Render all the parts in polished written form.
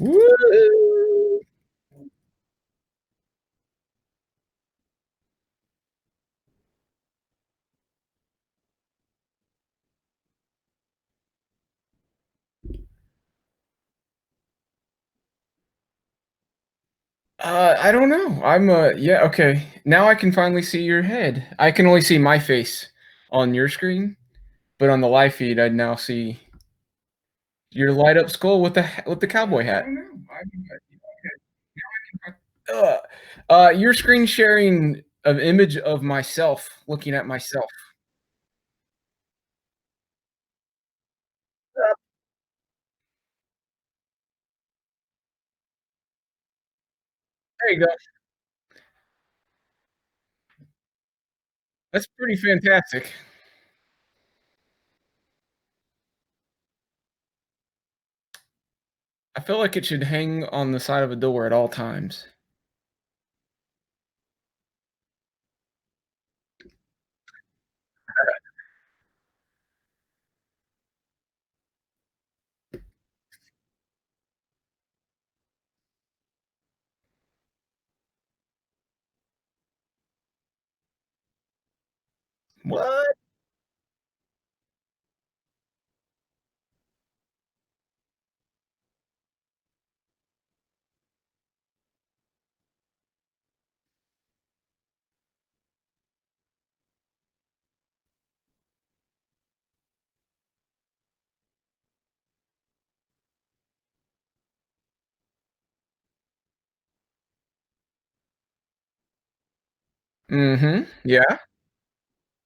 Woo! I don't know. Yeah, okay. Now I can finally see your head. I can only see my face on your screen, but on the live feed, I now see your light up skull with the cowboy hat. I don't know. Your screen sharing an image of myself looking at myself. There you go. That's pretty fantastic. I feel like it should hang on the side of a door at all times. What? Mhm. Yeah,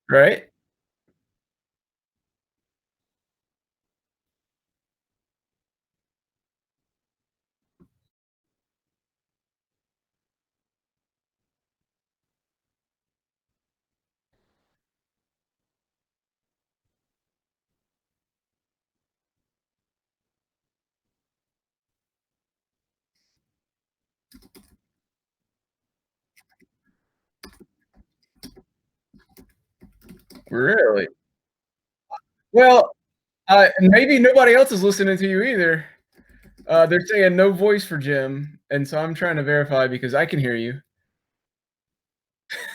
right? Really? Well, maybe nobody else is listening to you either. They're saying no voice for Jim, and so I'm trying to verify because I can hear you.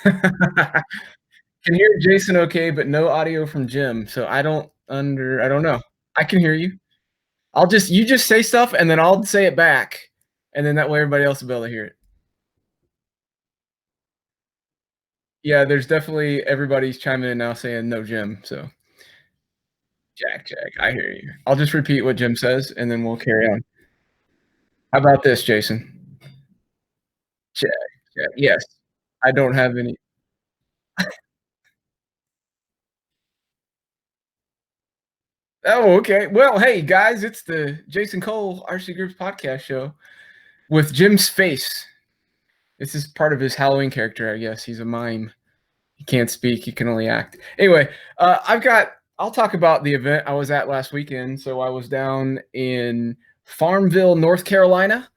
Can hear Jason okay, but no audio from Jim, so I don't know. I can hear you. You just say stuff and then I'll say it back, and then that way everybody else will be able to hear it. Yeah, there's definitely everybody's chiming in now saying no Jim, so Jack, I hear you. I'll just repeat what Jim says and then we'll carry on. How about this, Jason? Jack, Jack, yes. I don't have any. Oh, okay. Well, hey guys, it's the Jason Cole RCGroups podcast show with Jim's face. This is part of his Halloween character, I guess. He's a mime. He can't speak, he can only act. Anyway, I'll talk about the event I was at last weekend. So I was down in Farmville, North Carolina,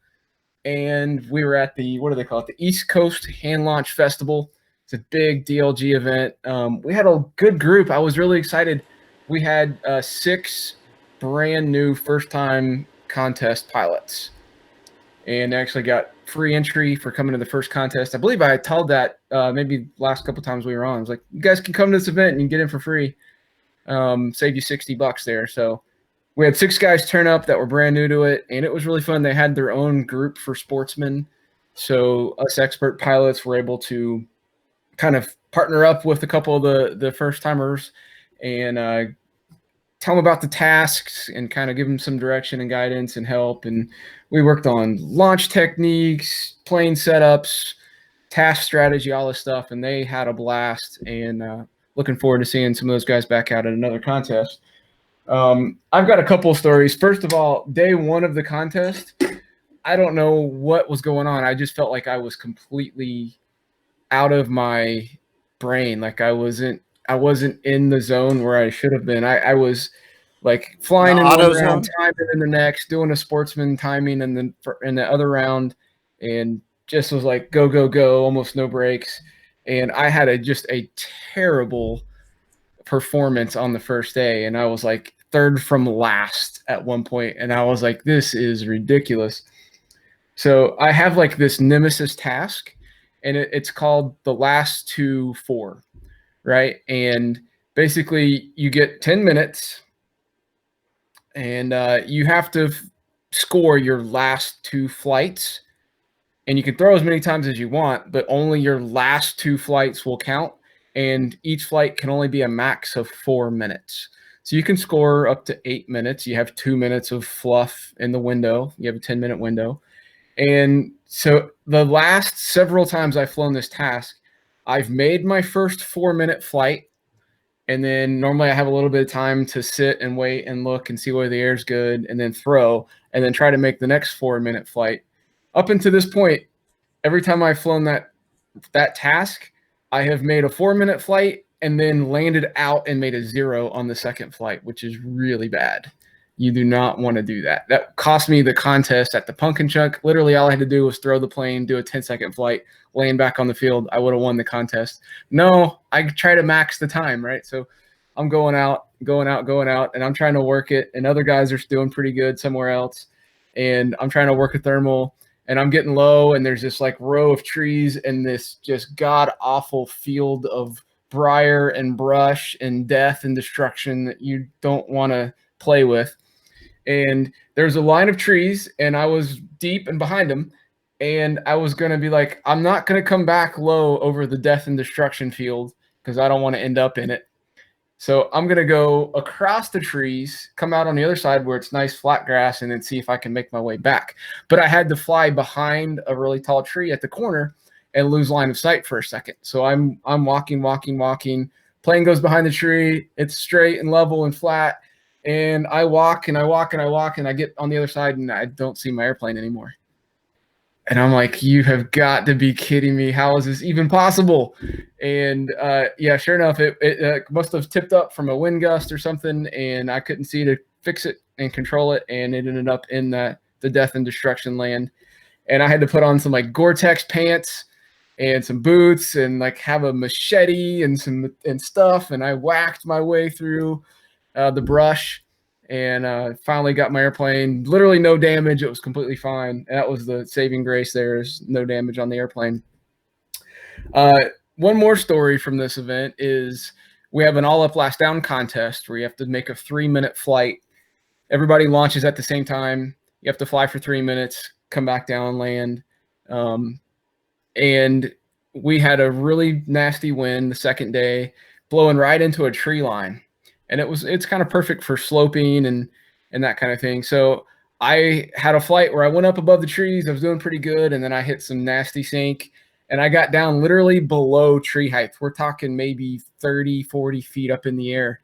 and we were at what do they call it? The East Coast Hand Launch Festival. It's a big DLG event. We had a good group. I was really excited. We had 6 brand new first time contest pilots and actually got free entry for coming to the first contest. I believe I told that maybe last couple times we were on. I was like, you guys can come to this event and you can get in for free. Save you $60 there. So we had 6 guys turn up that were brand new to it, and it was really fun. They had their own group for sportsmen. So us expert pilots were able to kind of partner up with a couple of the first timers and tell them about the tasks and kind of give them some direction and guidance and help. And we worked on launch techniques, plane setups, task strategy, all this stuff. And they had a blast. And looking forward to seeing some of those guys back out at another contest. I've got a couple of stories. First of all, day 1 of the contest, I don't know what was going on. I just felt like I was completely out of my brain. Like I wasn't in the zone where I should have been. I was like flying in one round, timing in the next, doing a sportsman timing and then in the other round, and just was like go go go, almost no breaks. And I had just a terrible performance on the first day, and I was like third from last at one point, and I was like, this is ridiculous. So I have like this nemesis task, and it's called the last to four, right? And basically, you get 10 minutes, and you have to score your last two flights. And you can throw as many times as you want, but only your last two flights will count. And each flight can only be a max of 4 minutes. So you can score up to 8 minutes. You have 2 minutes of fluff in the window. You have a 10-minute window. And so the last several times I've flown this task, I've made my first 4 minute flight. And then normally I have a little bit of time to sit and wait and look and see whether the air's good and then throw and then try to make the next 4 minute flight. Up until this point, every time I've flown that task, I have made a 4 minute flight and then landed out and made a 0 on the second flight, which is really bad. You do not want to do that. That cost me the contest at the Pumpkin Chunk. Literally, all I had to do was throw the plane, do a 10-second flight, land back on the field. I would have won the contest. No, I try to max the time, right? So I'm going out, and I'm trying to work it. And other guys are doing pretty good somewhere else. And I'm trying to work a thermal, and I'm getting low, and there's this like row of trees and this just god awful field of briar and brush and death and destruction that you don't want to play with. And there's a line of trees, and I was deep and behind them, and I was going to be like, I'm not going to come back low over the death and destruction field because I don't want to end up in it. So I'm going to go across the trees, come out on the other side where it's nice flat grass, and then see if I can make my way back. But I had to fly behind a really tall tree at the corner and lose line of sight for a second. So I'm walking. Plane goes behind the tree. It's straight and level and flat. And I walk and I get on the other side and I don't see my airplane anymore. And I'm like, you have got to be kidding me. How is this even possible? And yeah, sure enough, it must have tipped up from a wind gust or something, and I couldn't see to fix it and control it, and it ended up in the death and destruction land. And I had to put on some like Gore-Tex pants and some boots and like have a machete and stuff, and I whacked my way through the brush, and finally got my airplane. Literally no damage. It was completely fine. And that was the saving grace. There's no damage on the airplane. One more story from this event is we have an all up last down contest where you have to make a 3-minute flight. Everybody launches at the same time. You have to fly for 3 minutes, come back down, land. And we had a really nasty wind the second day, blowing right into a tree line. And it's kind of perfect for sloping and that kind of thing. So I had a flight where I went up above the trees. I was doing pretty good. And then I hit some nasty sink, and I got down literally below tree height. We're talking maybe 30, 40 feet up in the air.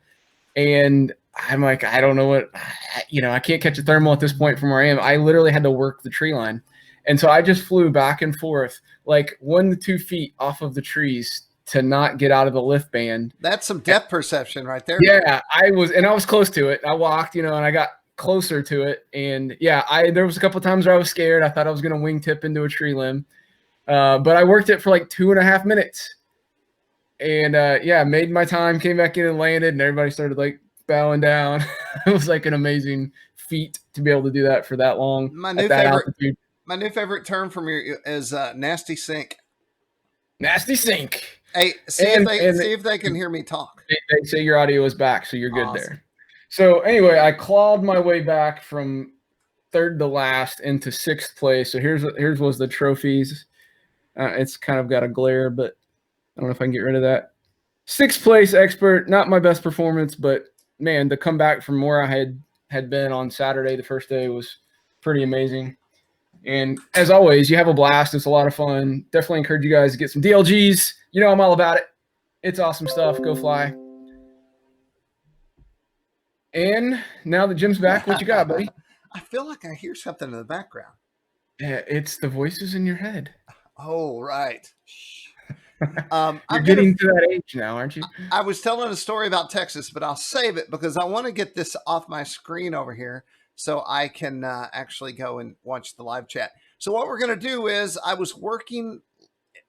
And I'm like, I don't know what, I can't catch a thermal at this point from where I am. I literally had to work the tree line. And so I just flew back and forth like 1 to 2 feet off of the trees to not get out of the lift band. That's some depth perception right there. Yeah, I was close to it. I walked, and I got closer to it. And yeah, there was a couple of times where I was scared. I thought I was going to wingtip into a tree limb. But I worked it for like 2.5 minutes. And yeah, made my time, came back in and landed, and everybody started like bowing down. It was like an amazing feat to be able to do that for that long. My new favorite term from you is nasty sink. Nasty sink. Hey, see if they can hear me talk. They say your audio is back, so you're good awesome. There. So anyway, I clawed my way back from third to last into sixth place. So here's was the trophies. It's kind of got a glare, but I don't know if I can get rid of that. Sixth place expert, not my best performance, but man, to come back from where I had been on Saturday, the first day, was pretty amazing. And as always, you have a blast. It's a lot of fun. Definitely encourage you guys to get some DLGs. I'm all about it. It's awesome stuff. Go fly. And now that Jim's back, what you got, buddy? I feel like I hear something in the background. Yeah, it's the voices in your head. Oh, right. You're getting to that age now, aren't you? I was telling a story about Texas, but I'll save it because I want to get this off my screen over here so I can actually go and watch the live chat. So what we're going to do is I was working.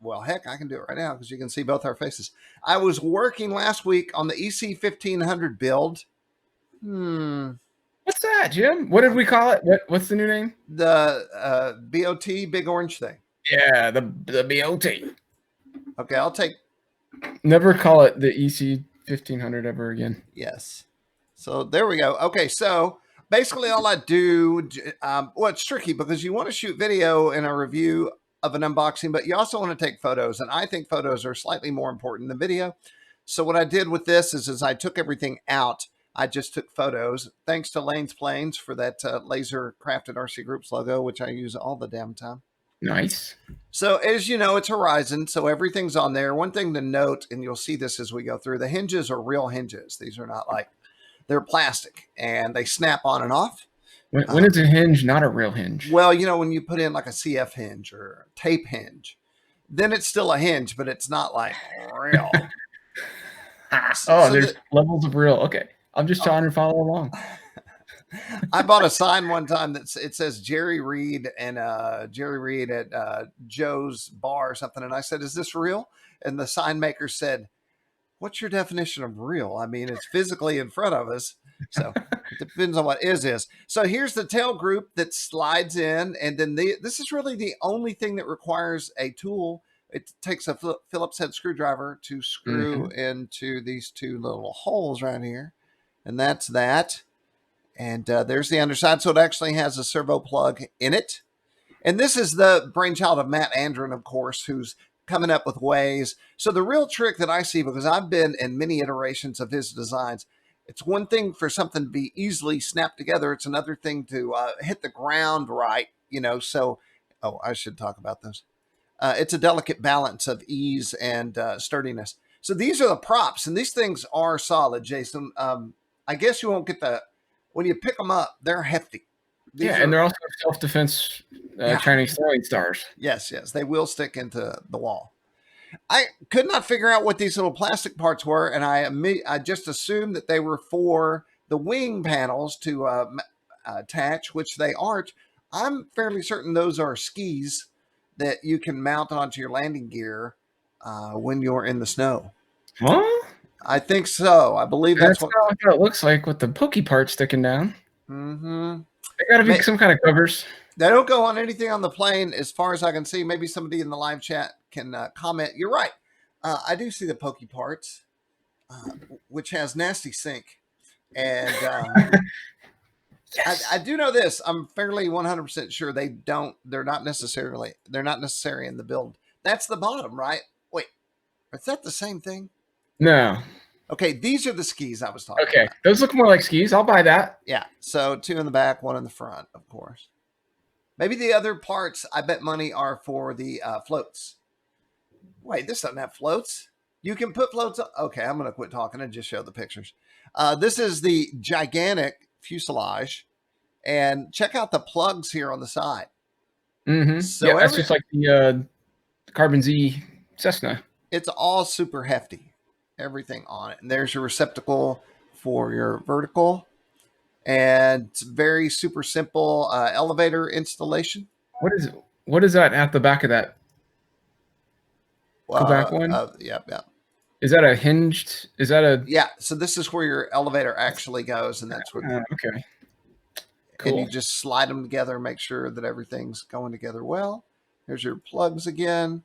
Well, heck, I can do it right now because you can see both our faces. I was working last week on the EC 1500 build. What's that, Jim? What did we call it? What's the new name? The BOT, big orange thing. Yeah, the BOT. Okay, I'll take. Never call it the EC 1500 ever again. Yes. So there we go. Okay, so basically all I do, well, it's tricky because you want to shoot video in a review of an unboxing, but you also want to take photos. And I think photos are slightly more important than video. So what I did with this is I took everything out. I just took photos. Thanks to Lane's Planes for that laser crafted RCGroups logo, which I use all the damn time. Nice. So as you know, it's Horizon, so everything's on there. One thing to note, and you'll see this as we go through, the hinges are real hinges. These are not like, they're plastic, and they snap on and off. When is a hinge not a real hinge? Well, you know, when you put in like a CF hinge or a tape hinge, then it's still a hinge, but it's not like real. So there's levels of real. Okay. I'm just trying to follow along. I bought a sign one time that it says Jerry Reed and Jerry Reed at Joe's Bar or something. And I said, is this real? And the sign maker said, what's your definition of real? I mean, it's physically in front of us. So it depends on what is. So here's the tail group that slides in. And then this is really the only thing that requires a tool. It takes a Phillips head screwdriver to screw into these two little holes right here. And that's that. And there's the underside. So it actually has a servo plug in it. And this is the brainchild of Matt Andron, of course, who's coming up with ways. So the real trick that I see, because I've been in many iterations of his designs, it's one thing for something to be easily snapped together. It's another thing to hit the ground right, you know. So, oh, I should talk about those. It's a delicate balance of ease and sturdiness. So these are the props, and these things are solid, Jason. I guess you won't get the... When you pick them up, they're hefty. And they're also self-defense Chinese throwing stars. Yes, they will stick into the wall. I could not figure out what these little plastic parts were, and I just assumed that they were for the wing panels to attach, which they aren't. I'm fairly certain those are skis that you can mount onto your landing gear when you're in the snow. Huh? I think so. I believe that's what it looks like with the pokey part sticking down. Mm-hmm. They got to be some kind of covers. They don't go on anything on the plane, as far as I can see. Maybe somebody in the live chat can comment. You're right. I do see the pokey parts, which has nasty sink, and yes. I do know this. I'm fairly 100% sure they're not necessary in the build. That's the bottom, right? Wait, is that the same thing? No. Okay, these are the skis I was talking about. Those look more like skis. I'll buy that. Yeah, so 2 in the back, 1 in the front, of course. Maybe the other parts, I bet money, are for the floats. Wait, this doesn't have floats. You can put floats on. Okay, I'm going to quit talking and just show the pictures. This is the gigantic fuselage. And check out the plugs here on the side. So yeah, that's just like the Carbon Z Cessna. It's all super hefty. Everything on it. And there's your receptacle for your vertical. And it's very super simple elevator installation. What is that at the back of that? The back one? Yeah. Is that a hinged? Is that a... Yeah, so this is where your elevator actually goes, and that's where... okay. Cool. And you just slide them together, make sure that everything's going together well. There's your plugs again.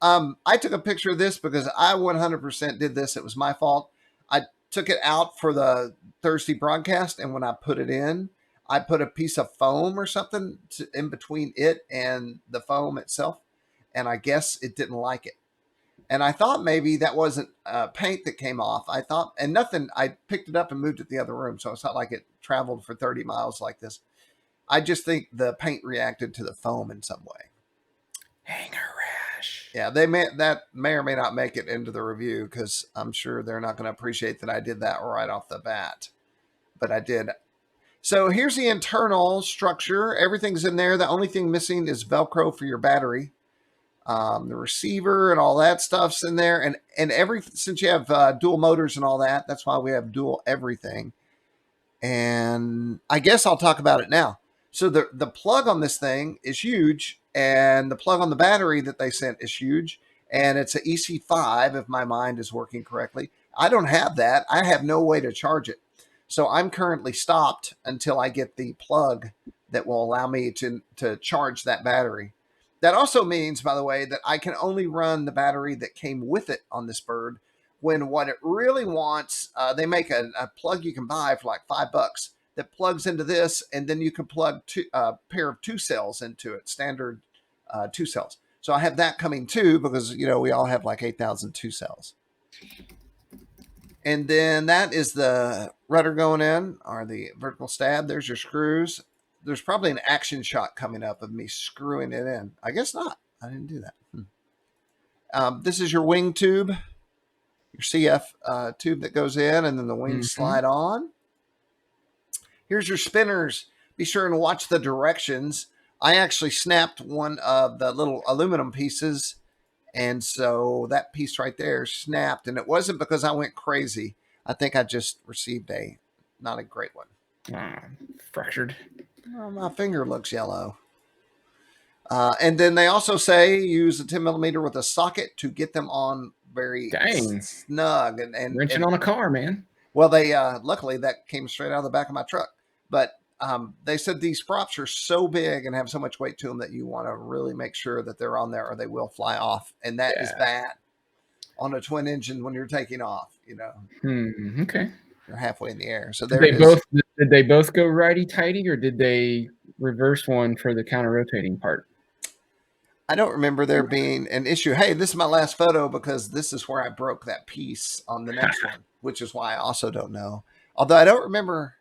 I took a picture of this because I 100% did this. It was my fault. I took it out for the Thursday broadcast, and when I put it in, I put a piece of foam or something in between it and the foam itself, and I guess it didn't like it. And I thought maybe that wasn't paint that came off. I thought, and nothing, I picked it up and moved it to the other room, so it's not like it traveled for 30 miles like this. I just think the paint reacted to the foam in some way. Hanger rash. Yeah, that may or may not make it into the review, because I'm sure they're not going to appreciate that I did that right off the bat. But I did. So here's the internal structure. Everything's in there. The only thing missing is Velcro for your battery. The receiver and all that stuff's in there. And since you have dual motors and all that, that's why we have dual everything. And I guess I'll talk about it now. So the plug on this thing is huge, and the plug on the battery that they sent is huge, and it's an EC5 if my mind is working correctly. I don't have that. I have no way to charge it. So I'm currently stopped until I get the plug that will allow me to charge that battery. That also means, by the way, that I can only run the battery that came with it on this bird. When what it really wants, they make a plug you can buy for like $5 that plugs into this, and then you can plug a pair of 2 cells into it, standard 2 cells. So I have that coming too, because we all have like 8,000 2 cells. And then that is the rudder going in, or the vertical stab. There's your screws. There's probably an action shot coming up of me screwing it in. I guess not. I didn't do that. This is your wing tube, your CF tube that goes in, and then the wings slide on. Here's your spinners. Be sure and watch the directions. I actually snapped one of the little aluminum pieces, and so that piece right there snapped, and it wasn't because I went crazy. I think I just received not a great one. Fractured. Well, my finger looks yellow. And then they also say use a 10 millimeter with a socket to get them on very snug. And wrenching on a car, man. Well, they luckily that came straight out of the back of my truck. But they said these props are so big and have so much weight to them that you want to really make sure that they're on there, or they will fly off. And that is bad on a twin engine when you're taking off. Okay. You're halfway in the air. So did they both go righty tighty, or did they reverse one for the counter rotating part? I don't remember there being an issue. Hey, this is my last photo because this is where I broke that piece on the next one, which is why I also don't know. Although I don't remember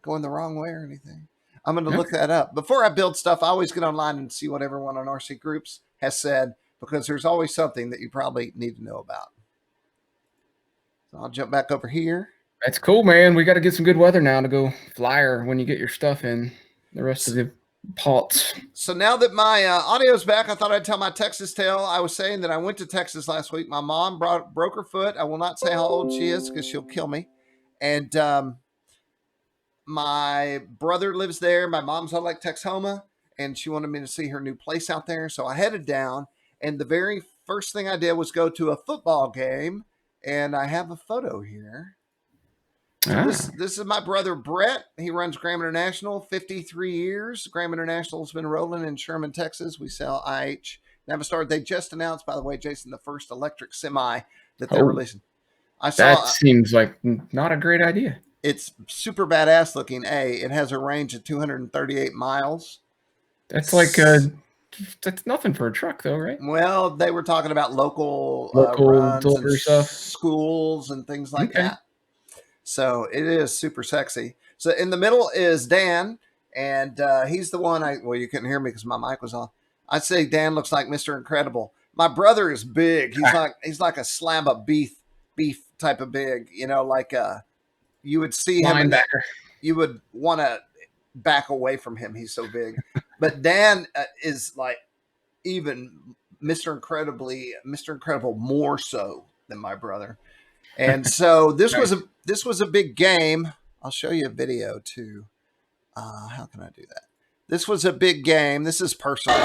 going the wrong way or anything. I'm going to look that up. Before I build stuff, I always get online and see what everyone on RCGroups has said, because there's always something that you probably need to know about. So I'll jump back over here. That's cool, man. We got to get some good weather now to go flyer when you get your stuff in. The rest of the pots. So now that my audio's back, I thought I'd tell my Texas tale. I was saying that I went to Texas last week. My mom broke her foot. I will not say how old she is because she'll kill me. And my brother lives there. My mom's on Lake Texoma, and she wanted me to see her new place out there. So I headed down, and the very first thing I did was go to a football game, and I have a photo here. So this is my brother, Brett. He runs Graham International, 53 years. Graham International has been rolling in Sherman, Texas. We sell IH Navistar. They just announced, by the way, Jason, the first electric semi that they're releasing. That seems like not a great idea. It's super badass looking. It has a range of 238 miles. That's like that's nothing for a truck, though, right? Well, they were talking about local runs and stuff, schools and things like that. So it is super sexy. So in the middle is Dan, and he's the one well, you couldn't hear me because my mic was on. I'd say Dan looks like Mr. Incredible. My brother is big. He's like a slab of beef type of big, like you would see him, you would want to back away from him. He's so big. But Dan is like even Mr. Incredible more so than my brother. And so this was a big game. I'll show you a video too. How can I do that? This was a big game. This is personal.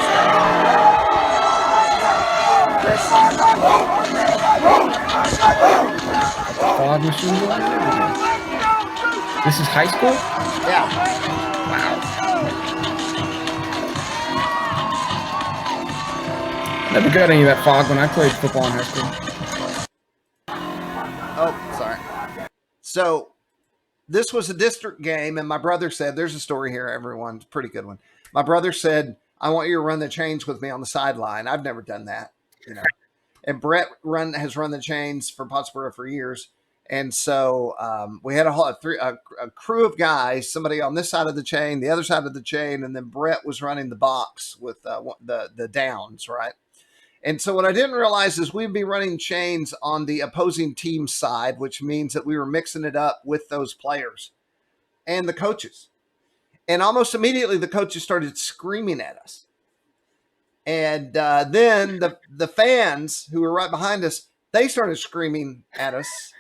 This is high school? Yeah. Wow. Never got any of that fog when I played football in high school. Oh, sorry. So this was a district game, and my brother said, there's a story here, everyone. It's a pretty good one. My brother said, I want you to run the chains with me on the sideline. I've never done that, And Brett has run the chains for Pottsboro for years. And so we had a crew of guys, somebody on this side of the chain, the other side of the chain, and then Brett was running the box with the downs, right? And so what I didn't realize is we'd be running chains on the opposing team side, which means that we were mixing it up with those players and the coaches. And almost immediately, the coaches started screaming at us. And then the fans who were right behind us, they started screaming at us.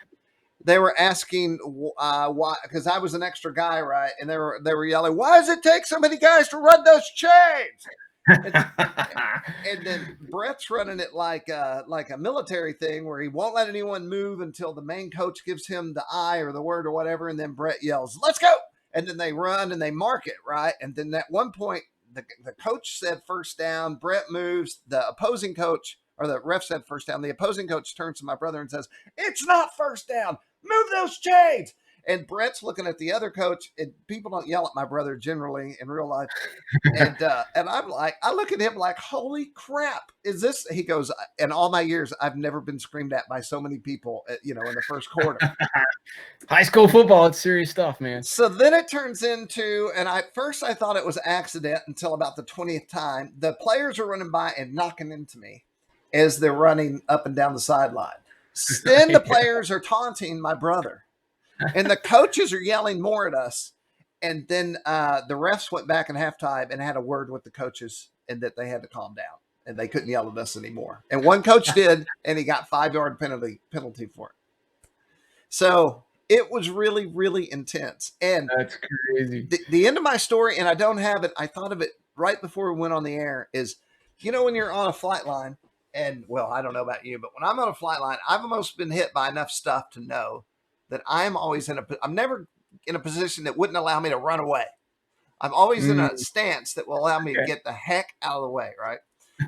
They were asking why, because I was an extra guy, right? And they were yelling, "Why does it take so many guys to run those chains?" And then Brett's running it like a military thing where he won't let anyone move until the main coach gives him the eye or the word or whatever. And then Brett yells, "Let's go." And then they run and they mark it, right? And then at one point, the coach said first down. Brett moves. The opposing coach, or the ref said first down. The opposing coach turns to my brother and says, "It's not first down. Move those chains." And Brett's looking at the other coach, and people don't yell at my brother generally in real life. And I'm like, I look at him like, holy crap, is this? He goes, in all my years, I've never been screamed at by so many people, in the first quarter. High school football, it's serious stuff, man. So then it turns into, and first I thought it was accident until about the 20th time. The players are running by and knocking into me as they're running up and down the sideline. Then the players are taunting my brother, and the coaches are yelling more at us. And then the refs went back in halftime and had a word with the coaches, and that they had to calm down and they couldn't yell at us anymore. And one coach did, and he got 5-yard penalty for it. So it was really, really intense. And that's crazy. The end of my story, and I don't have it, I thought of it right before we went on the air, is, when you're on a flight line, and well, I don't know about you, but when I'm on a flight line, I've almost been hit by enough stuff to know that I'm always I'm never in a position that wouldn't allow me to run away. I'm always in a stance that will allow me to get the heck out of the way, right?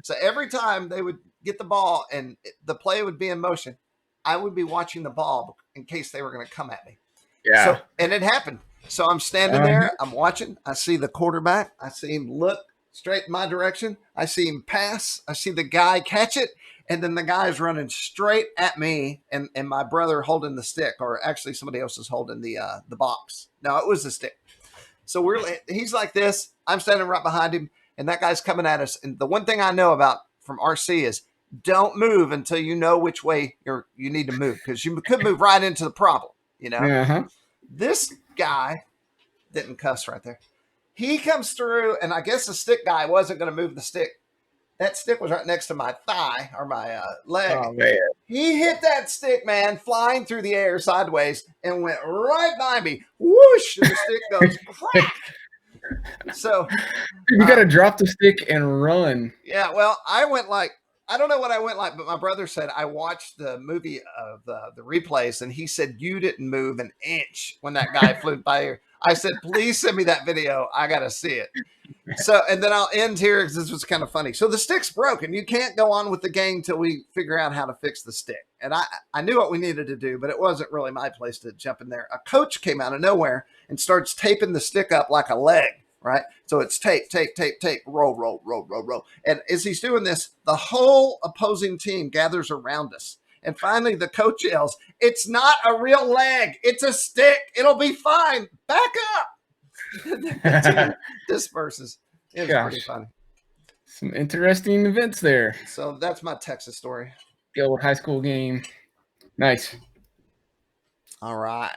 So every time they would get the ball and the play would be in motion, I would be watching the ball in case they were going to come at me. Yeah. So, and it happened. So I'm standing there, I'm watching, I see the quarterback, I see him look straight in my direction, I see him pass, I see the guy catch it, and then the guy's running straight at me, and my brother holding the stick, or actually somebody else is holding the box. No, it was the stick. So he's like this, I'm standing right behind him, and that guy's coming at us. And the one thing I know about from RC is don't move until you know which way you need to move, because you could move right into the problem, This guy didn't cuss right there. He comes through, and I guess the stick guy wasn't going to move the stick. That stick was right next to my thigh or my leg. Oh, man. He hit that stick, man, flying through the air sideways and went right by me. Whoosh! And the stick goes crack. So you got to drop the stick and run. Yeah, well, I went like, I don't know what I went like, but my brother said I watched the movie of the replays, and he said you didn't move an inch when that guy flew by here. I said, please send me that video. I got to see it. So, and then I'll end here because this was kind of funny. So the stick's broken. You can't go on with the game till we figure out how to fix the stick. And I knew what we needed to do, but it wasn't really my place to jump in there. A coach came out of nowhere and starts taping the stick up like a leg. Right. So it's tape, roll, roll, roll, roll, roll. And as he's doing this, the whole opposing team gathers around us. And finally, the coach yells, "It's not a real leg. It's a stick. It'll be fine. Back up." The team disperses. It was pretty funny. Some interesting events there. So that's my Texas story. The old high school game. Nice. All right.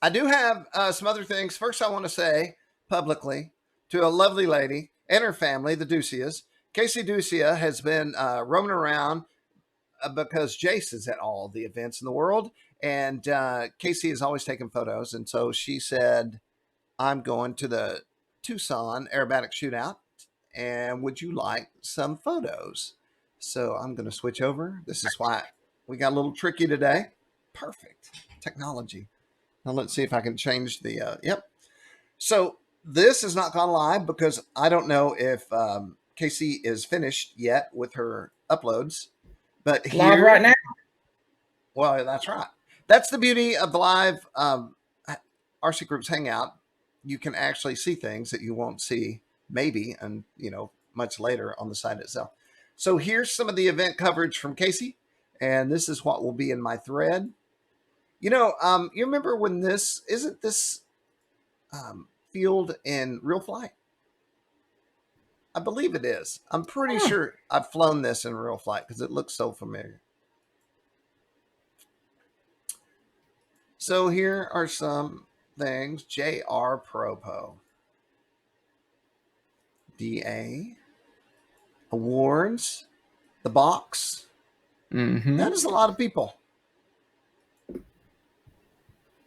I do have some other things. First, I want to say publicly to a lovely lady and her family, the Ducias. Casey Ducia has been roaming around because Jace is at all the events in the world. And Casey is always taking photos. And so she said, I'm going to the Tucson aerobatic shootout. And would you like some photos? So I'm going to switch over. This is why we got a little tricky today. Perfect. Technology. Now let's see if I can change the, yep. So this has not gone live because I don't know if Casey is finished yet with her uploads. But here, live right now. Well, that's right. That's the beauty of the live RC Groups Hangout. You can actually see things that you won't see maybe, and much later on the site itself. So here's some of the event coverage from Casey, and this is what will be in my thread. You remember when isn't this field in real flight? I believe it is. I'm pretty sure I've flown this in real flight because it looks so familiar. So here are some things. JR Propo. DA. Awards. The box. Mm-hmm. That is a lot of people.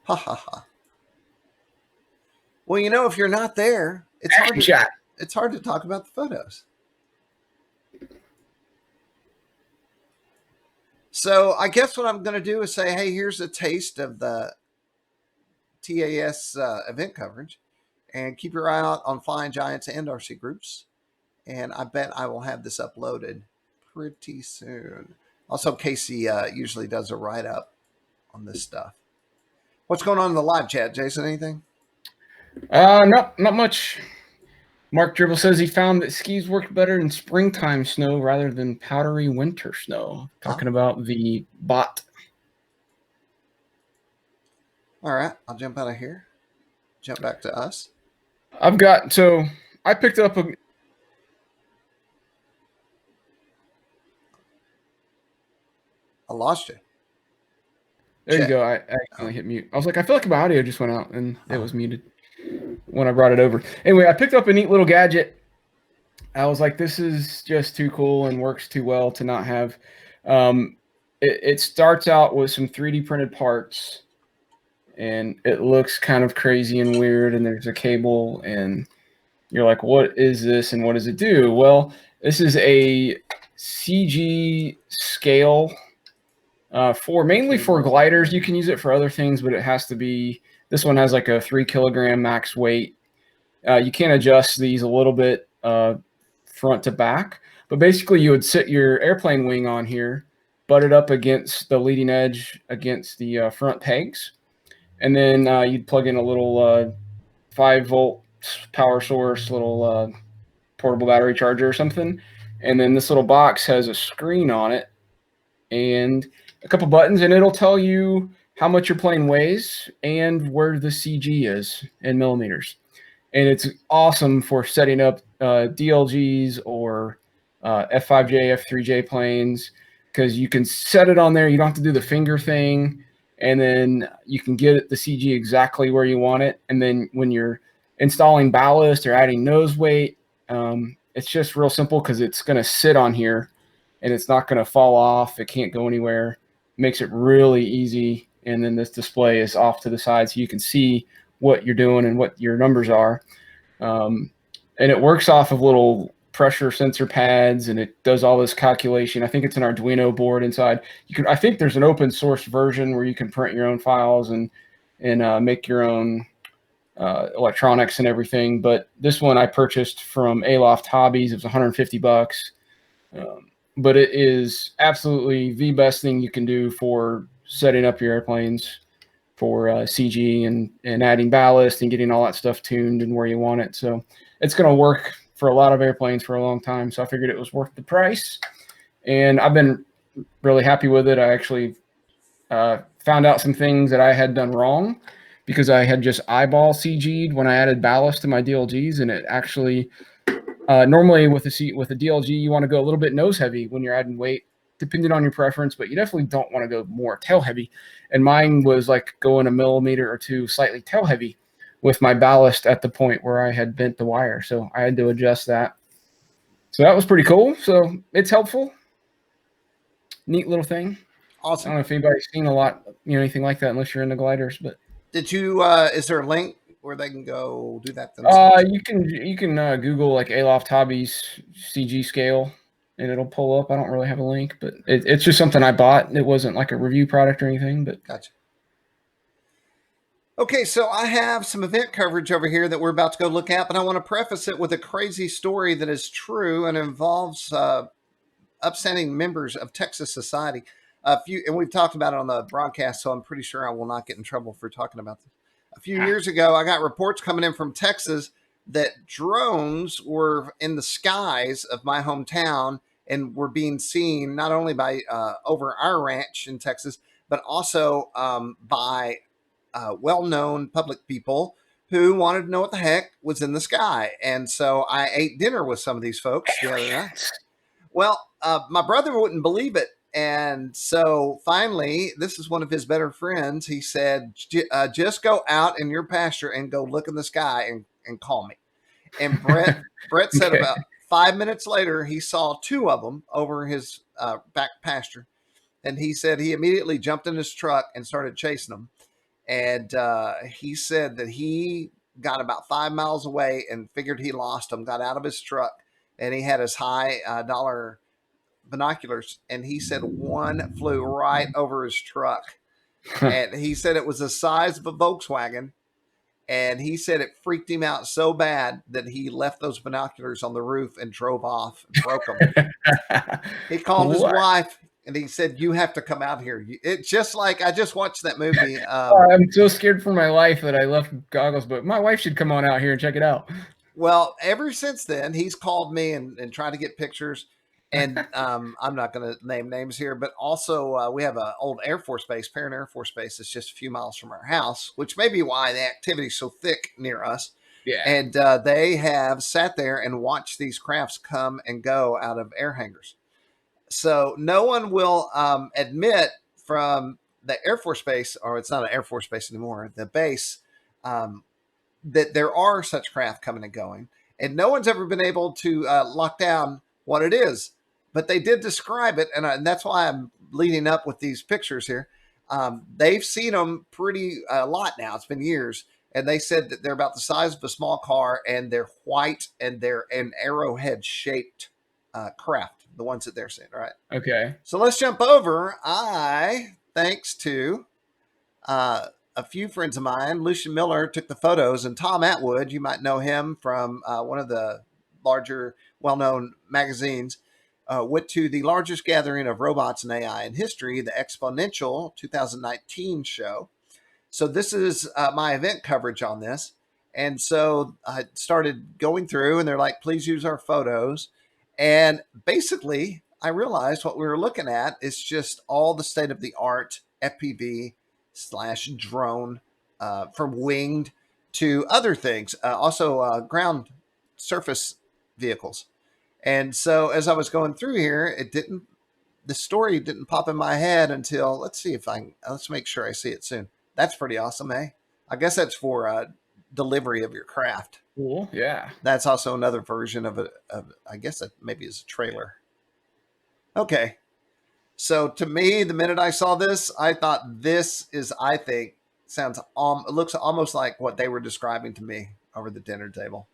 Ha ha ha. Well, if you're not there, it's hard. it's hard to talk about the photos. So I guess what I'm going to do is say, hey, here's a taste of the TAS event coverage, and keep your eye out on Flying Giants and RC Groups. And I bet I will have this uploaded pretty soon. Also, Casey usually does a write up on this stuff. What's going on in the live chat, Jason? Anything? No, not much. Mark Dribble says he found that skis worked better in springtime snow rather than powdery winter snow. Talking about the bot. All right, I'll jump out of here. Jump back to us. I picked up I lost you. There you go. I accidentally hit mute. I was like, I feel like my audio just went out and it was muted when I brought it over. Anyway, I picked up a neat little gadget. I was like, this is just too cool and works too well to not have. It starts out with some 3D printed parts, and it looks kind of crazy and weird, and there's a cable, and you're like, what is this and what does it do? Well, this is a CG scale mainly for gliders. You can use it for other things, but it has to be, this one has like a 3 kilogram max weight. You can adjust these a little bit front to back, but basically you would sit your airplane wing on here, butt it up against the leading edge against the front pegs, and then you'd plug in a little 5-volt power source, little portable battery charger or something, and then this little box has a screen on it and a couple buttons, and it'll tell you how much your plane weighs and where the CG is in millimeters. And it's awesome for setting up DLGs or F5J, F3J planes, because you can set it on there. You don't have to do the finger thing, and then you can get the CG exactly where you want it. And then when you're installing ballast or adding nose weight, it's just real simple because it's going to sit on here and it's not going to fall off. It can't go anywhere. Makes it really easy. And then this display is off to the side so you can see what you're doing and what your numbers are. And it works off of little pressure sensor pads, and it does all this calculation. I think it's an Arduino board inside. I think there's an open source version where you can print your own files and make your own electronics and everything. But this one I purchased from Aloft Hobbies. It was $150. But it is absolutely the best thing you can do for setting up your airplanes for CG and adding ballast and getting all that stuff tuned and where you want it. So it's going to work for a lot of airplanes for a long time. So I figured it was worth the price. And I've been really happy with it. I actually found out some things that I had done wrong because I had just eyeball CG'd when I added ballast to my DLGs, and it actually normally with a DLG you want to go a little bit nose heavy when you're adding weight, depending on your preference, but you definitely don't want to go more tail heavy. And mine was like going a millimeter or two slightly tail heavy with my ballast at the point where I had bent the wire. So I had to adjust that. So that was pretty cool. So it's helpful. Neat little thing. Awesome. I don't know if anybody's seen anything like that unless you're into gliders, but did you is there a link where they can go do that themselves? You can Google like Aloft Hobbies CG scale and it'll pull up. I don't really have a link, but it's just something I bought. It wasn't like a review product or anything, but gotcha. Okay, so I have some event coverage over here that we're about to go look at, but I want to preface it with a crazy story that is true and involves upstanding members of Texas society. And we've talked about it on the broadcast, so I'm pretty sure I will not get in trouble for talking about this. A few years ago, I got reports coming in from Texas that drones were in the skies of my hometown and were being seen not only by over our ranch in Texas, but also by well-known public people who wanted to know what the heck was in the sky. And so I ate dinner with some of these folks the other night. Well, my brother wouldn't believe it. And so finally, this is one of his better friends. He said, just go out in your pasture and go look in the sky and call me. And Brett said okay. About 5 minutes later, he saw 2 of them over his back pasture. And he said he immediately jumped in his truck and started chasing them. And he said that he got about 5 miles away and figured he lost them, got out of his truck, and he had his high dollar binoculars, and he said one flew right over his truck. And he said it was the size of a Volkswagen. And he said it freaked him out so bad that he left those binoculars on the roof and drove off and broke them. He called his What? wife and he said, "You have to come out here." It's just like I just watched that movie. I'm so scared for my life that I left goggles, but my wife should come on out here and check it out. Well, ever since then, he's called me and tried to get pictures. And I'm not going to name names here, but also we have an old Air Force base, Perrin Air Force Base, that's just a few miles from our house, which may be why the activity is so thick near us. Yeah. And they have sat there and watched these crafts come and go out of air hangars. So no one will admit from the Air Force Base, or it's not an Air Force Base anymore, the base, that there are such craft coming and going. And no one's ever been able to lock down what it is. But they did describe it, and that's why I'm leading up with these pictures here. They've seen them pretty a lot now. It's been years. And they said that they're about the size of a small car, and they're white, and they're an arrowhead-shaped craft, the ones that they're seeing, right? Okay. So let's jump over. Thanks to a few friends of mine, Lucian Miller took the photos, and Tom Atwood, you might know him from one of the larger, well-known magazines, went to the largest gathering of robots and AI in history, the Exponential 2019 show. So this is my event coverage on this. And so I started going through, and they're like, please use our photos. And basically, I realized what we were looking at is just all the state-of-the-art FPV/drone, from winged to other things, also ground surface vehicles. And so as I was going through here, the story didn't pop in my head until, let's make sure I see it soon. That's pretty awesome, eh? I guess that's for delivery of your craft. Cool. Yeah. That's also another version of I guess that maybe is a trailer. Okay. So to me, the minute I saw this, I thought this is, it looks almost like what they were describing to me over the dinner table.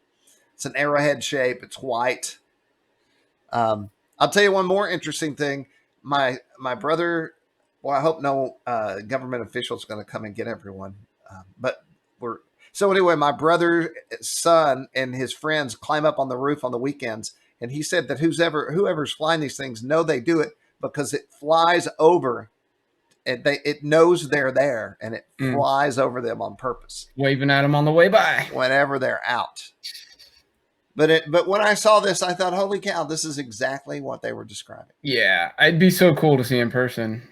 It's an arrowhead shape. It's white. I'll tell you one more interesting thing. My brother, well, I hope no government official is going to come and get everyone. So anyway, my brother's son and his friends climb up on the roof on the weekends. And he said that whoever's flying these things they do it because it flies over. It knows they're there, and it flies over them on purpose, waving at them on the way by whenever they're out. But when I saw this, I thought, holy cow, this is exactly what they were describing. Yeah, it'd be so cool to see in person.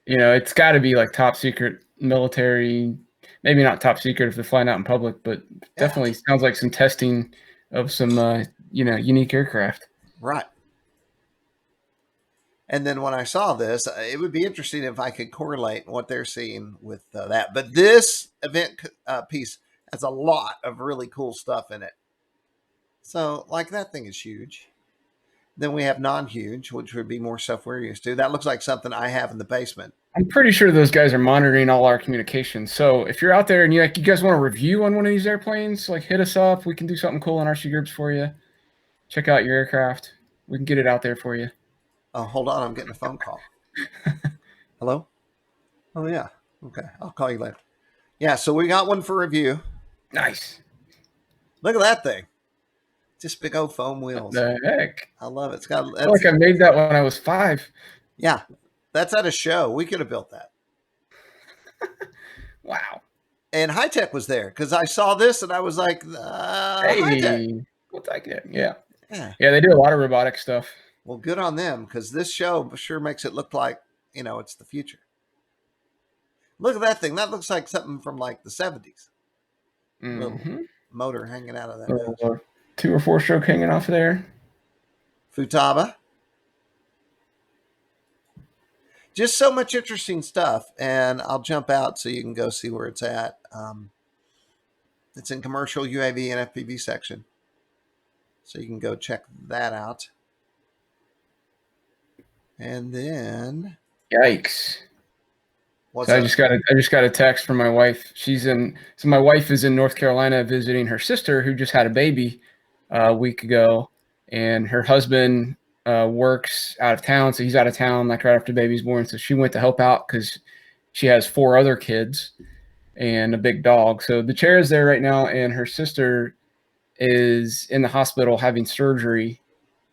You know, it's got to be like top secret military, maybe not top secret if they're flying out in public, but definitely sounds like some testing of some, unique aircraft. Right. And then when I saw this, it would be interesting if I could correlate what they're seeing with that. But this event piece has a lot of really cool stuff in it. So, like, that thing is huge. Then we have non-huge, which would be more stuff we're used to. That looks like something I have in the basement. I'm pretty sure those guys are monitoring all our communications. So if you're out there and you guys want a review on one of these airplanes, hit us up. We can do something cool in RCGroups for you. Check out your aircraft. We can get it out there for you. Oh, hold on. I'm getting a phone call. Hello? Oh, yeah. Okay. I'll call you later. Yeah, so we got one for review. Nice. Look at that thing. Just big old foam wheels. What the heck? I love it. I feel like I made that when I was 5. Yeah. That's at a show. We could have built that. Wow. And High Tech was there because I saw this and I was like, hey, High Tech. What's that? Yeah. They do a lot of robotic stuff. Well, good on them because this show sure makes it look like, it's the future. Look at that thing. That looks like something from like the 70s. Little motor hanging out of that. 2 or 4 stroke hanging off of there. Futaba. Just so much interesting stuff. And I'll jump out so you can go see where it's at. It's in commercial UAV and FPV section. So you can go check that out. And then... Yikes. What's So up? I just got a text from my wife. So my wife is in North Carolina visiting her sister who just had a baby a week ago, and her husband works out of town, so he's out of town like right after the baby's born. So she went to help out because she has 4 other kids and a big dog. So the chair is there right now, and her sister is in the hospital having surgery.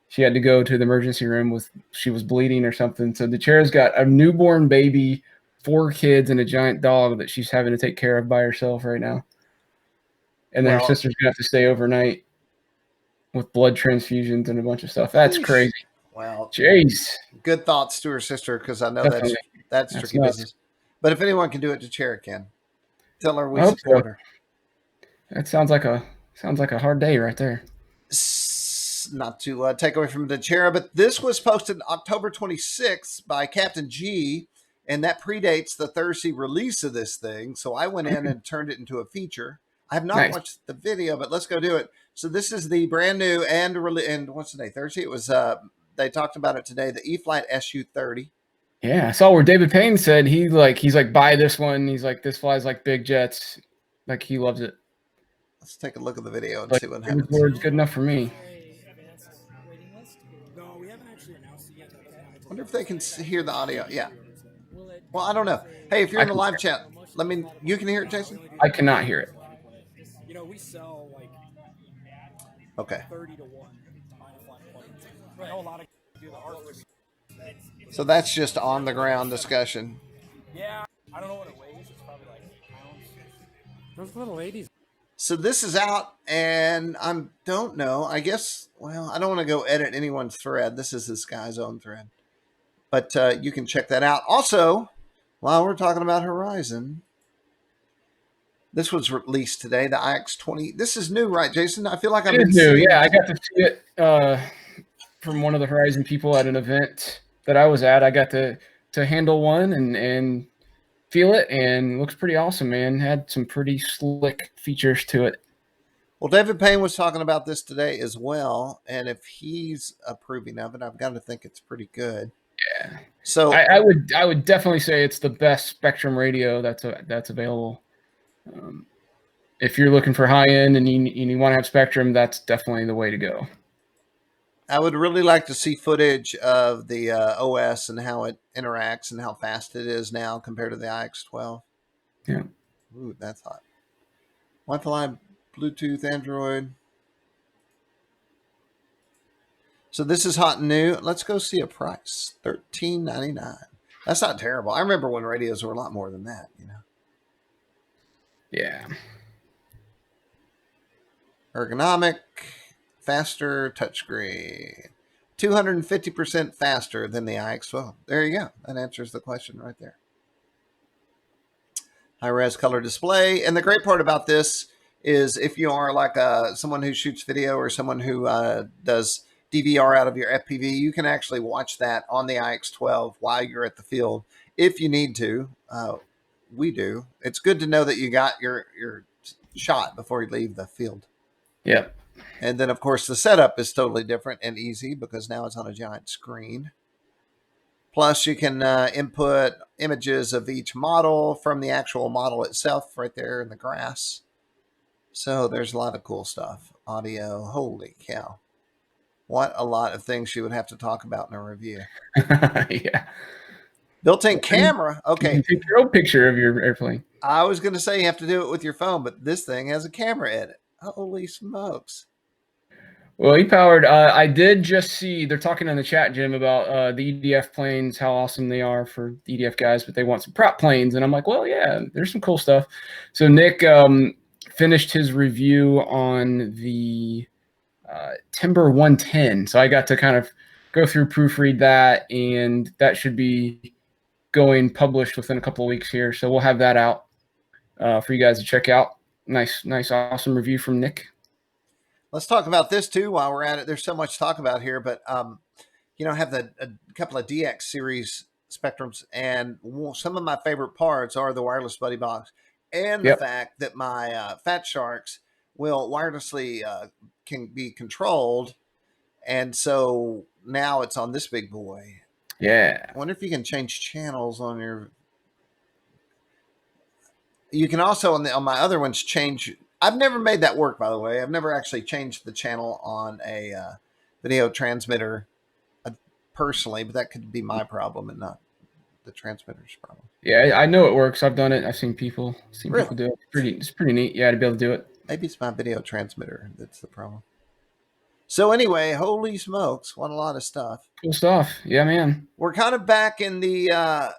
She had to go to the emergency room she was bleeding or something. So the chair's got a newborn baby, 4 kids, and a giant dog that she's having to take care of by herself right now. And then her Well, sister's gonna have to stay overnight with blood transfusions and a bunch of stuff. That's crazy. well, Jeez. good thoughts to her sister, because I know Definitely. that's That's tricky nuts. business. But if anyone can do it, to Chair can. Tell her we I hope so. support her. That sounds like a hard day right there. Not to take away from the chair, but this was posted October 26th by Captain G, and that predates the Thursday release of this thing. So I went in and turned it into a feature. I have not Nice. watched the video, but let's go do it. So this is the brand new and what's the day? Thursday. It was. They talked about it today. The E-flite SU-30. Yeah, I saw where David Payne said he's like buy this one. He's like, this flies like big jets. Like he loves it. Let's take a look at the video and Like see what his happens. word's good enough for me. Wonder if they can hear the audio. Yeah. Well, I don't know. Hey, if you're I in the can live chat, you can hear it, Jason? I cannot hear it. Okay. So that's just on the ground discussion. Yeah, I don't know what it weighs. It's probably like pounds. Those little ladies. So this is out, and I don't know. I guess, well, I don't want to go edit anyone's thread. This is this guy's own thread. But you can check that out. Also, while we're talking about Horizon, this was released today, the IX-20. This is new, right, Jason? I feel like I've It is been new. seeing... Yeah, I got to see it from one of the Horizon people at an event that I was at. I got to handle one and feel it, and looks pretty awesome, man. Had some pretty slick features to it. Well, David Payne was talking about this today as well, and if he's approving of it, I've got to think it's pretty good. Yeah. So I would definitely say it's the best Spectrum radio that's available. If you're looking for high end and you want to have Spectrum, that's definitely the way to go. I would really like to see footage of the OS and how it interacts and how fast it is now compared to the IX-12. Yeah. Ooh, that's hot. Wi-Fi, Bluetooth, Android. So this is hot and new. Let's go see a price. $13.99. That's not terrible. I remember when radios were a lot more than that, you know. Yeah. Ergonomic, faster touchscreen. 250% faster than the IX-12. There you go. That answers the question right there. High-res color display. And the great part about this is if you are like someone who shoots video or someone who does DVR out of your FPV, you can actually watch that on the IX-12 while you're at the field if you need to. We do. It's good to know that you got your shot before you leave the field. Yep. And then, of course, the setup is totally different and easy because now it's on a giant screen. Plus, you can input images of each model from the actual model itself right there in the grass. So there's a lot of cool stuff. Audio, holy cow. What a lot of things you would have to talk about in a review. Yeah. Built-in camera. Okay. You can take your own picture of your airplane. I was going to say you have to do it with your phone, but this thing has a camera edit. Holy smokes. Well, E-Powered, I did just see, they're talking in the chat, Jim, about the EDF planes, how awesome they are for EDF guys, but they want some prop planes. And I'm like, well, yeah, there's some cool stuff. So Nick finished his review on the Timber 110. So I got to kind of go through, proofread that, and that should be going published within a couple of weeks here. So we'll have that out for you guys to check out. Nice, awesome review from Nick. Let's talk about this too while we're at it. There's so much to talk about here, but you know, I have a couple of DX series Spectrums, and some of my favorite parts are the wireless buddy box and the fact that my Fat Sharks will wirelessly can be controlled, and so now it's on this big boy. Yeah. I wonder if you can change channels on your You can also on my other ones change. I've never made that work, by the way. I've never actually changed the channel on a video transmitter personally, but that could be my problem and not the transmitter's problem. Yeah, I know it works. I've done it. I've seen people Really? do it. It's pretty neat. Yeah, to be able to do it. Maybe it's my video transmitter that's the problem. So anyway, holy smokes, what a lot of stuff. Cool stuff. Yeah, man. We're kind of back in the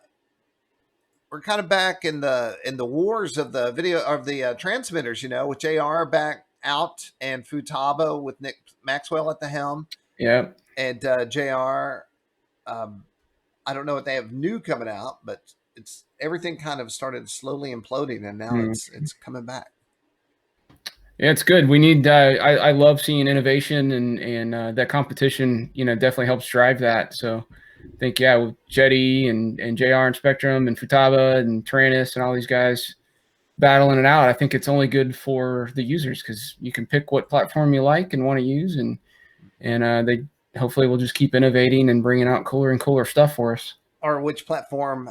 wars of the video of the transmitters, with JR back out and Futaba with Nick Maxwell at the helm. Yeah. And JR, I don't know what they have new coming out, but it's everything kind of started slowly imploding, and now it's coming back. Yeah, it's good. We need. I love seeing innovation, and that competition. Definitely helps drive that. So, I think with Jetty and JR and Spectrum and Futaba and Tyrannus and all these guys battling it out, I think it's only good for the users because you can pick what platform you like and want to use, and they hopefully will just keep innovating and bringing out cooler and cooler stuff for us. Or which platform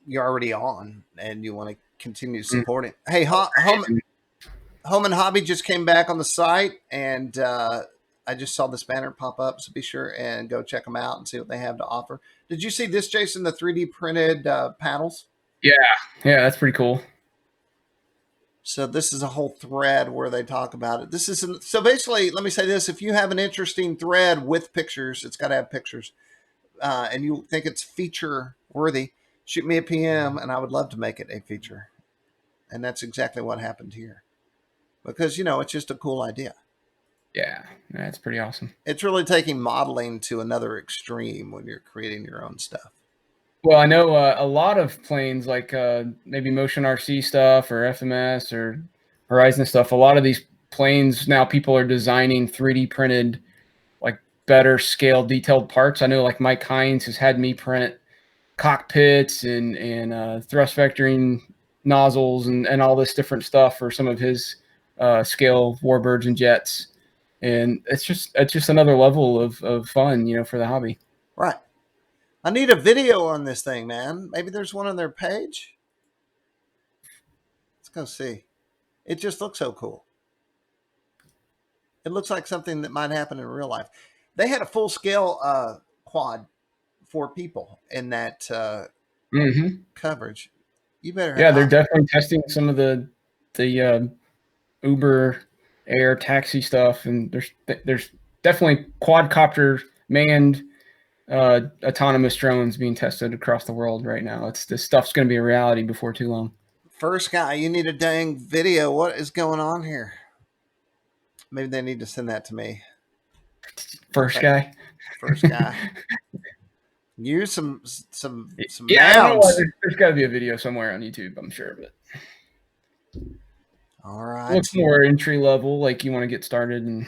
you're already on and you want to continue supporting. Hey, Home and Hobby just came back on the site, and I just saw this banner pop up, so be sure and go check them out and see what they have to offer. Did you see this, Jason, the 3D printed panels? Yeah, that's pretty cool. So this is a whole thread where they talk about it. So basically, let me say this. If you have an interesting thread with pictures, it's got to have pictures, and you think it's feature worthy, shoot me a PM, and I would love to make it a feature. And that's exactly what happened here. Because, it's just a cool idea. Yeah, that's pretty awesome. It's really taking modeling to another extreme when you're creating your own stuff. Well, I know a lot of planes like maybe Motion RC stuff or FMS or Horizon stuff. A lot of these planes now people are designing 3D printed, like better scale detailed parts. I know like Mike Hines has had me print cockpits and thrust vectoring nozzles and all this different stuff for some of his scale warbirds and jets, and it's just another level of fun, for the hobby. Right. I need a video on this thing, man. Maybe there's one on their page. Let's go see. It just looks so cool. It looks like something that might happen in real life. They had a full scale quad for people in that coverage. You better. Yeah, they're definitely testing some of the Uber Air taxi stuff, and there's definitely quadcopter manned autonomous drones being tested across the world right now. This stuff's going to be a reality before too long. First guy, you need a dang video. What is going on here? Maybe they need to send that to me. First guy. Use some yeah, I don't know. There's got to be a video somewhere on YouTube, I'm sure, but all right. It's more entry level, like you want to get started and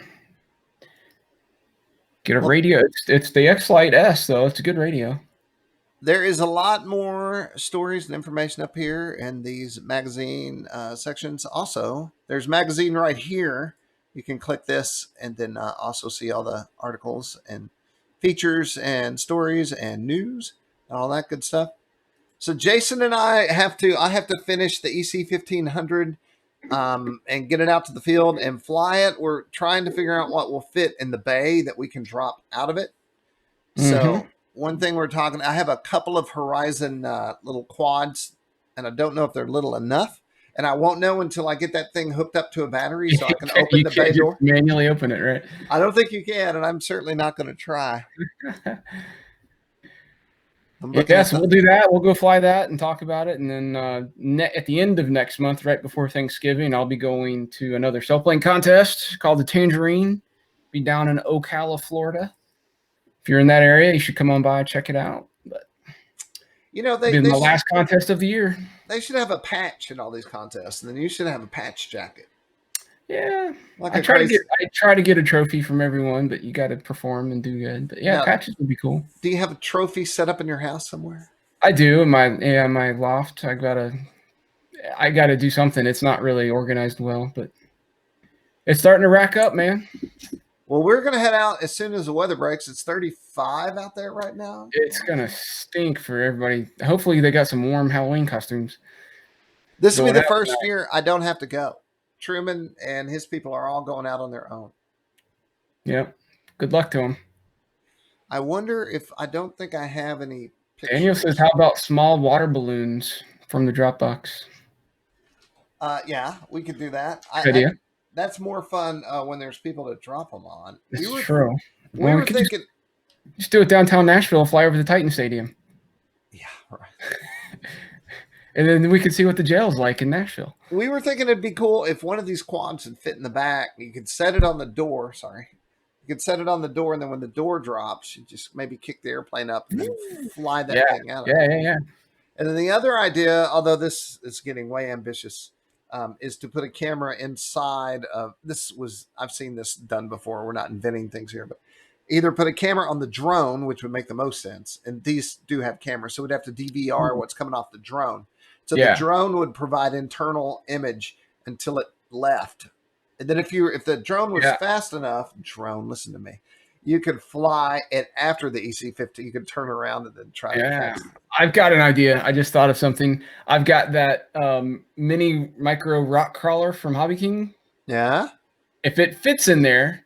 get a radio. It's the X-Lite S, though. It's a good radio. There is a lot more stories and information up here in these magazine sections. Also, there's magazine right here. You can click this and then also see all the articles and features and stories and news and all that good stuff. So Jason and I have to finish the EC 1500 and get it out to the field and fly it. We're trying to figure out what will fit in the bay that we can drop out of it. So one thing I have a couple of Horizon little quads, and I don't know if they're little enough. And I won't know until I get that thing hooked up to a battery so I can open the bay door. Manually open it, right? I don't think you can, and I'm certainly not going to try. Yes, we'll do that. We'll go fly that and talk about it. And then at the end of next month, right before Thanksgiving, I'll be going to another sailplane contest called the Tangerine. Be down in Ocala, Florida. If you're in that area, you should come on by, check it out. But they the last contest of the year. They should have a patch in all these contests, and then you should have a patch jacket. Yeah, I try to get a trophy from everyone, but you got to perform and do good. But yeah, patches would be cool. Do you have a trophy set up in your house somewhere? I do in my loft. I gotta do something. It's not really organized well, but it's starting to rack up, man. Well, we're gonna head out as soon as the weather breaks. It's 35 out there right now. It's gonna stink for everybody. Hopefully, they got some warm Halloween costumes. This will be Going the out first tonight. year I don't have to go. Truman and his people are all going out on their own. Yep. Good luck to him. I wonder if I don't think I have any pictures. Daniel says, "How about small water balloons from the Dropbox?" Yeah, we could do that. Good idea. That's more fun when there's people to drop them on. That's true. We Well, were thinking. Just do it downtown Nashville. Fly over the Titan Stadium. Yeah, right. And then we could see what the jail's like in Nashville. We were thinking it'd be cool if one of these quads would fit in the back. You could set it on the door. Sorry. You could set it on the door, and then when the door drops, you just maybe kick the airplane up and then fly that thing out. Yeah. And then the other idea, although this is getting way ambitious, is to put a camera inside of this. I've seen this done before. We're not inventing things here, but either put a camera on the drone, which would make the most sense. And these do have cameras, so we'd have to DVR what's coming off the drone. So the drone would provide internal image until it left. And then if the drone was fast enough, listen to me, you could fly it after the EC-50. You could turn around and then try to catch it. I've got an idea. I just thought of something. I've got that mini micro rock crawler from Hobby King. Yeah. If it fits in there,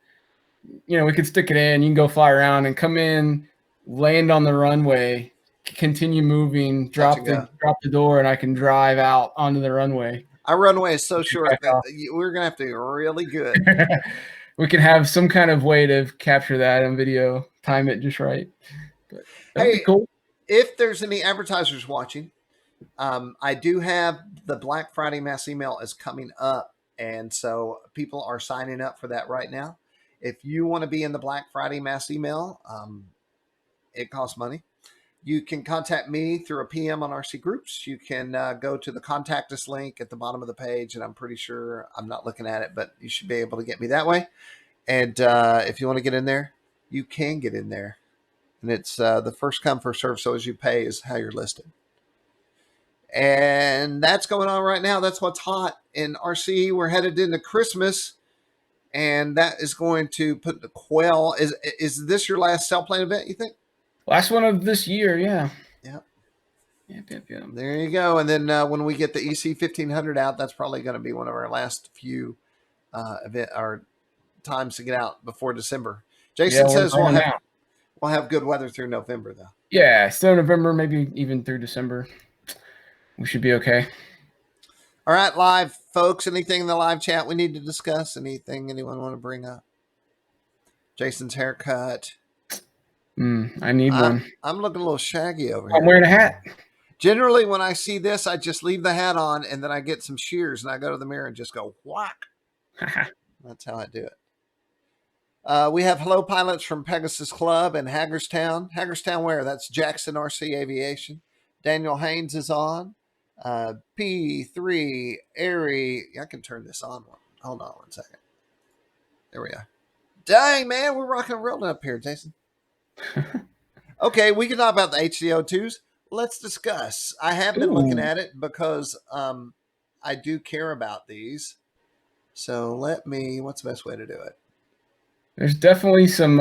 we could stick it in. You can go fly around and come in, land on the runway, continue moving, drop the door, and I can drive out onto the runway. Our runway is so short that we're going to have to be really good. We can have some kind of way to capture that on video, time it just right. But that'd be cool. If there's any advertisers watching, I do have the Black Friday mass email is coming up. And so people are signing up for that right now. If you want to be in the Black Friday mass email, it costs money. You can contact me through a PM on RCGroups. You can go to the contact us link at the bottom of the page, and I'm pretty sure I'm not looking at it, but you should be able to get me that way. And if you want to get in there, you can get in there. And it's the first come, first serve. So as you pay is how you're listed. And that's going on right now. That's what's hot in RC. We're headed into Christmas, and that is going to put the quell. Is this your last sail plane event, you think? Last one of this year, yeah. Yep. Yep. There you go. And then when we get the EC 1500 out, that's probably going to be one of our last few event or times to get out before December. Jason says we'll have good weather through November, though. Yeah, so November, maybe even through December. We should be okay. All right, live folks. Anything in the live chat we need to discuss? Anything anyone want to bring up? Jason's haircut. I need one. I'm looking a little shaggy over here. I'm wearing a hat. Generally, when I see this, I just leave the hat on, and then I get some shears, and I go to the mirror and just go, whack. That's how I do it. We have hello pilots from Pegasus Club in Hagerstown. Hagerstown where? That's Jackson RC Aviation. Daniel Haynes is on. P3 Airy. I can turn this on. Hold on one second. There we go. Dang, man, we're rocking and rolling up here, Jason. Okay, we can talk about the HCO2s. Let's discuss. I have been looking at it because I do care about these. So what's the best way to do it? There's definitely some,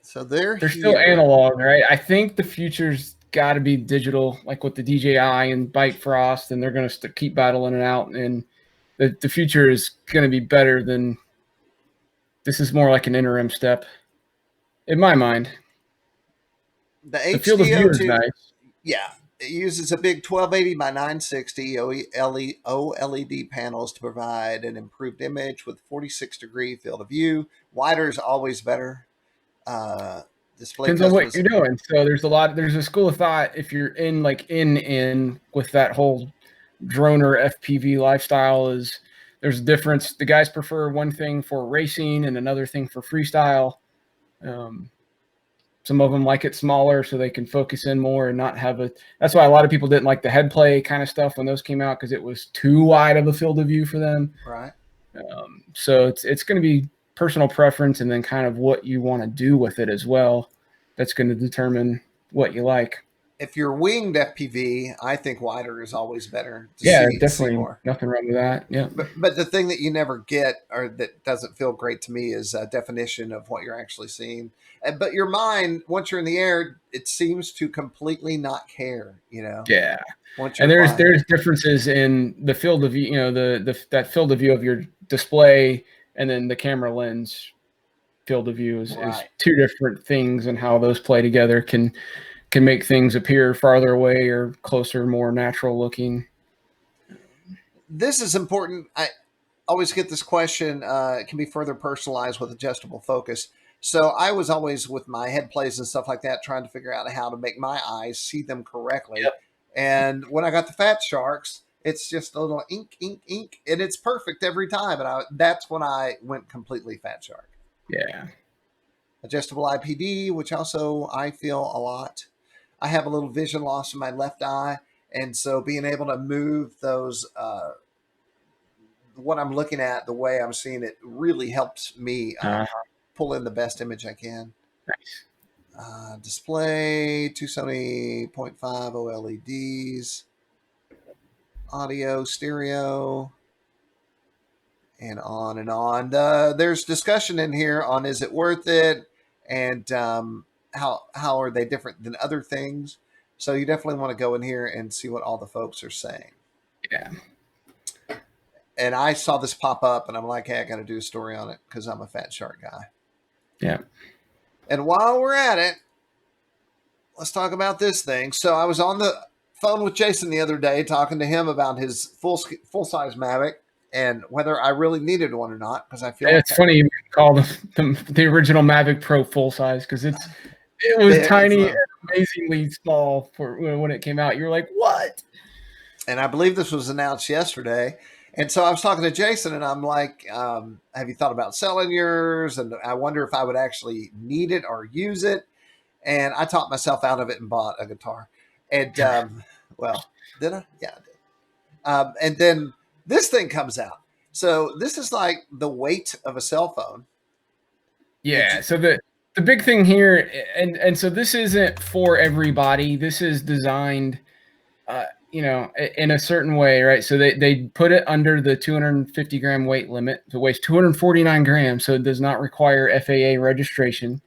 So they're still analog, right? I think the future's got to be digital, like with the DJI and Bike Frost, and they're going to keep battling it out. And the future is going to be better than. This is more like an interim step, in my mind. The field of view is nice. Yeah, it uses a big 1280 by 960 OLED panels to provide an improved image with 46-degree field of view. Wider is always better. Display depends on what you're doing. So there's a school of thought if you're in with that whole droner FPV lifestyle is. There's a difference. The guys prefer one thing for racing and another thing for freestyle. Some of them like it smaller so they can focus in more and not have that's why a lot of people didn't like the head play kind of stuff when those came out because it was too wide of a field of view for them. Right. So it's going to be personal preference and then kind of what you want to do with it as well. That's going to determine what you like. if you're winged FPV, I think wider is always better to Yeah, see definitely more. nothing wrong with that. Yeah. But the thing that you never get, or that doesn't feel great to me, is a definition of what you're actually seeing. But your mind, once you're in the air, it seems to completely not care. Yeah. Once And you're flying. there's differences in the field of view, that field of view of your display, and then the camera lens field of view is Right. two different things, and how those play together can make things appear farther away or closer, more natural looking. This is important. I always get this question. It can be further personalized with adjustable focus. So I was always with my head plays and stuff like that, trying to figure out how to make my eyes see them correctly. Yep. And when I got the Fat Sharks, it's just a little ink, ink, ink, and it's perfect every time. And that's when I went completely Fat Shark. Yeah. Adjustable IPD, which also I feel a lot. I have a little vision loss in my left eye, and so being able to move those, what I'm looking at, the way I'm seeing it, really helps me pull in the best image I can. Nice. Display 270.5 OLEDs, audio, stereo, and on and on. There's discussion in here on is it worth it, and how are they different than other things. So you definitely want to go in here and see what all the folks are saying. Yeah. And I saw this pop up, and I'm like, hey, I got to do a story on it because I'm a Fat Shark guy. Yeah. And while we're at it, let's talk about this thing. So I was on the phone with Jason the other day talking to him about his full-size Mavic and whether I really needed one or not, because I feel it's funny you call the original Mavic Pro full size, because it was tiny and amazingly small for when it came out. You're like, what? And I believe this was announced yesterday. And so I was talking to Jason, and I'm like, have you thought about selling yours? And I wonder if I would actually need it or use it. And I talked myself out of it and bought a guitar. And, well, did I? Yeah, I did. And then this thing comes out. So this is like the weight of a cell phone. Yeah. So the big thing here, and so this isn't for everybody. This is designed, in a certain way, right? So they put it under the 250 gram weight limit. So it weighs 249 grams. So it does not require FAA registration.